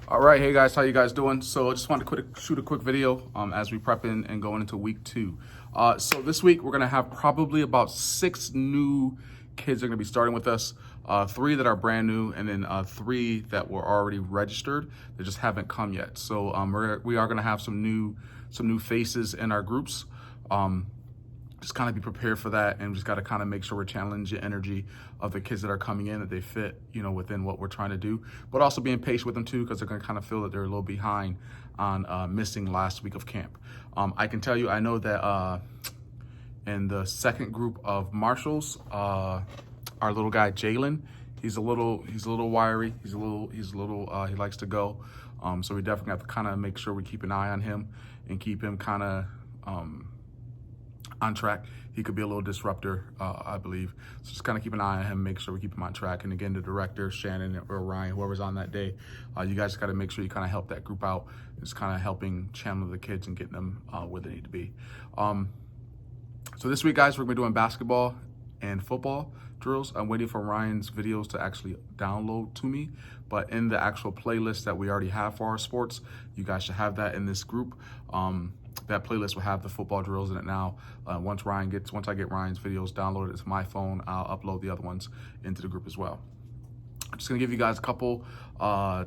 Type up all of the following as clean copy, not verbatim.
All right, hey guys, how you guys doing? So I just wanted to shoot a quick video as we prep in and going into week 2. So this week we're gonna have probably about 6 new kids that are gonna be starting with us. 3 that are brand new, and then 3 that were already registered. They just haven't come yet. So we are gonna have some new faces in our groups. Just kind of be prepared for that, and just got to kind of make sure we're channeling the energy of the kids that are coming in, that they fit, within what we're trying to do, but also being patient with them too, because they're going to kind of feel that they're a little behind on missing last week of camp. I can tell you, I know that in the second group of marshals, our little guy Jaylen, he's a little wiry. He likes to go. So we definitely have to kind of make sure we keep an eye on him and keep him kind of on track. He could be a little disruptor, I believe. So just kind of keep an eye on him, make sure we keep him on track. And again, the director, Shannon or Ryan, whoever's on that day, you guys got to make sure you kind of help that group out. It's kind of helping channel the kids and getting them where they need to be. So this week, guys, we're going to be doing basketball and football drills. I'm waiting for Ryan's videos to actually download to me, but in the actual playlist that we already have for our sports, you guys should have that in this group. That playlist will have the football drills in it now. Once I get Ryan's videos downloaded to my phone, I'll upload the other ones into the group as well. I'm just gonna give you guys a couple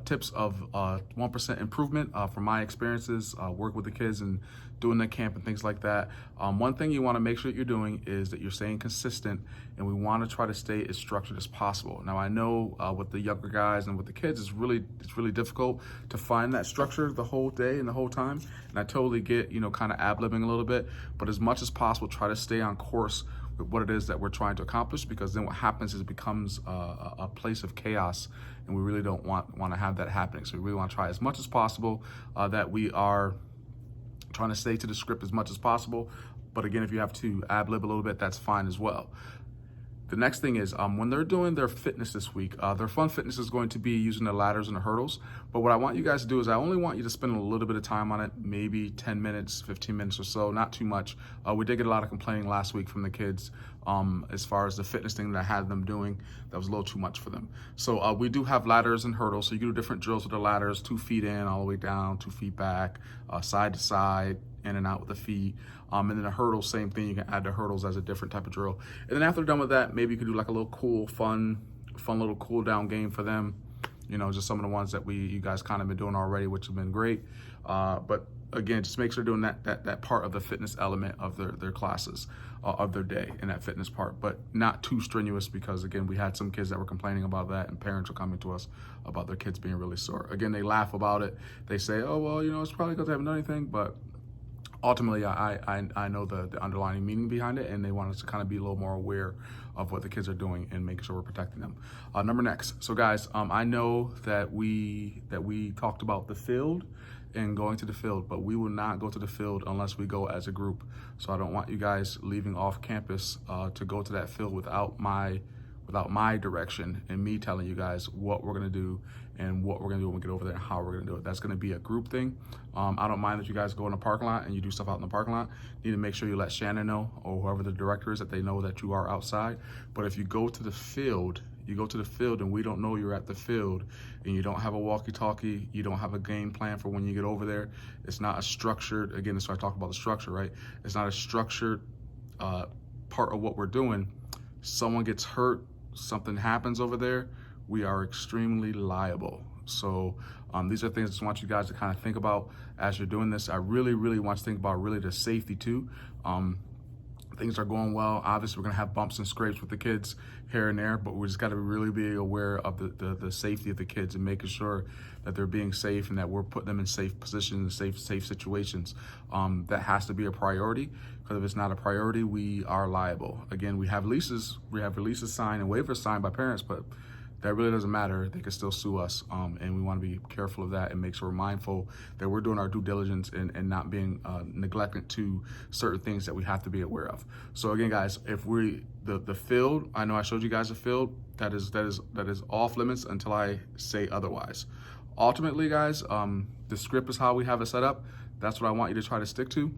tips of 1% improvement from my experiences, work with the kids and doing the camp and things like that. One thing you wanna make sure that you're doing is that you're staying consistent, and we wanna try to stay as structured as possible. Now I know with the younger guys and with the kids, it's really difficult to find that structure the whole day and the whole time. And I totally get, kind of ad-libbing a little bit, but as much as possible, try to stay on course with what it is that we're trying to accomplish, because then what happens is it becomes a place of chaos, and we really don't want to have that happening. So we really want to try as much as possible that we are trying to stay to the script as much as possible. But again, if you have to ad-lib a little bit, that's fine as well. The next thing is when they're doing their fitness this week, their fun fitness is going to be using the ladders and the hurdles. But what I want you guys to do is I only want you to spend a little bit of time on it, maybe 10 minutes, 15 minutes or so, not too much. We did get a lot of complaining last week from the kids as far as the fitness thing that I had them doing. That was a little too much for them. So we do have ladders and hurdles. So you can do different drills with the ladders, 2 feet in, all the way down, 2 feet back, side to side, in and out with the feet. And then the hurdles, same thing. You can add the hurdles as a different type of drill. And then after they're done with that, maybe you could do like a little cool, fun little cool down game for them. Just some of the ones that you guys kind of been doing already, which have been great. But again, just make sure they're doing that part of the fitness element of their classes, of their day, in that fitness part, but not too strenuous, because again, we had some kids that were complaining about that, and parents are coming to us about their kids being really sore. Again, they laugh about it. They say, oh, well, it's probably because they haven't done anything, but ultimately, I know the underlying meaning behind it, and they want us to kind of be a little more aware of what the kids are doing and making sure we're protecting them. Number next. So guys, I know that we talked about the field and going to the field, but we will not go to the field unless we go as a group. So I don't want you guys leaving off campus to go to that field without my direction and me telling you guys what we're gonna do and what we're gonna do when we get over there and how we're gonna do it. That's gonna be a group thing. I don't mind if you guys go in the parking lot and you do stuff out in the parking lot. You need to make sure you let Shannon know, or whoever the director is, that they know that you are outside. But if you go to the field, and we don't know you're at the field, and you don't have a walkie-talkie, you don't have a game plan for when you get over there, it's not a structured, again, that's why I talk about the structure, right? It's not a structured part of what we're doing. Someone gets hurt, something happens over there, we are extremely liable. So these are things I just want you guys to kind of think about as you're doing this. I really want you to think about really the safety too. Things are going well. Obviously, we're gonna have bumps and scrapes with the kids here and there, but we just gotta really be aware of the safety of the kids and making sure that they're being safe and that we're putting them in safe positions, safe situations. That has to be a priority, because if it's not a priority, we are liable. Again, we have releases signed and waivers signed by parents, but that really doesn't matter. They can still sue us, and we want to be careful of that and make sure we're mindful that we're doing our due diligence and not being neglected to certain things that we have to be aware of. So again, guys, if the field, I know I showed you guys a field that is off limits until I say otherwise. Ultimately, guys, the script is how we have it set up. That's what I want you to try to stick to.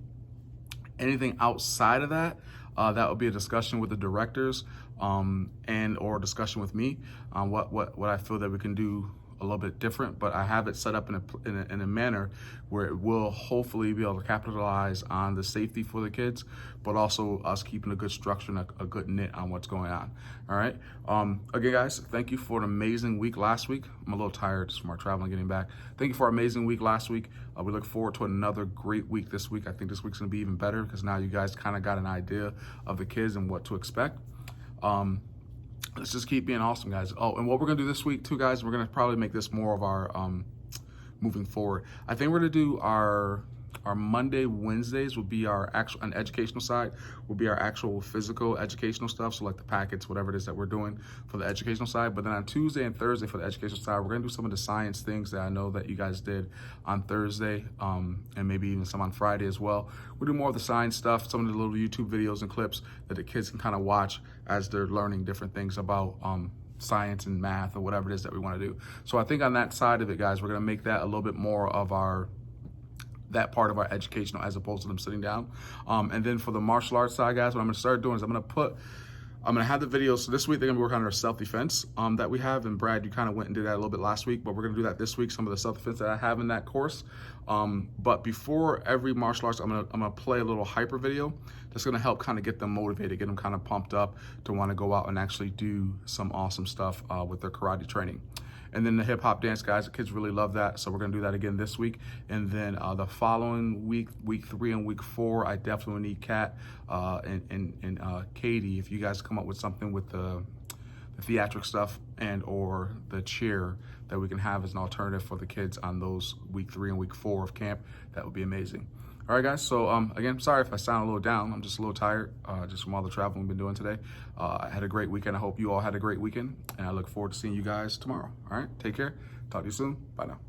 Anything outside of that, that would be a discussion with the directors and or a discussion with me on what I feel that we can do a little bit different, but I have it set up in a manner where it will hopefully be able to capitalize on the safety for the kids, but also us keeping a good structure and a good knit on what's going on. All right. Again, guys, thank you for an amazing week last week. I'm a little tired just from our traveling, getting back. Thank you for an amazing week last week. We look forward to another great week this week. I think this week's going to be even better because now you guys kind of got an idea of the kids and what to expect. Let's just keep being awesome, guys. Oh, and what we're going to do this week too, guys, we're going to probably make this more of our moving forward. I think we're going to do our Monday, Wednesdays will be our actual, on the educational side, will be our actual physical educational stuff. So like the packets, whatever it is that we're doing for the educational side. But then on Tuesday and Thursday for the educational side, we're going to do some of the science things that I know that you guys did on Thursday, and maybe even some on Friday as well. We'll do more of the science stuff, some of the little YouTube videos and clips that the kids can kind of watch as they're learning different things about science and math or whatever it is that we want to do. So I think on that side of it, guys, we're going to make that a little bit more of that part of our educational as opposed to them sitting down. And then for the martial arts side, guys, what I'm gonna start doing is I'm gonna have the videos. So this week they're gonna be working on our self-defense that we have. And Brad, you kind of went and did that a little bit last week, but we're gonna do that this week, some of the self-defense that I have in that course. But before every martial arts, I'm gonna play a little hyper video that's gonna help kind of get them motivated, get them kind of pumped up to wanna go out and actually do some awesome stuff with their karate training. And then the hip hop dance, guys, the kids really love that. So we're gonna do that again this week. And then the following week, week 3 and week 4, I definitely need Kat and Katie, if you guys come up with something with the theatric stuff and or the cheer that we can have as an alternative for the kids on those week 3 and week 4 of camp, that would be amazing. All right, guys, so again, sorry if I sound a little down. I'm just a little tired just from all the traveling we've been doing today. I had a great weekend. I hope you all had a great weekend, and I look forward to seeing you guys tomorrow. All right, take care. Talk to you soon. Bye now.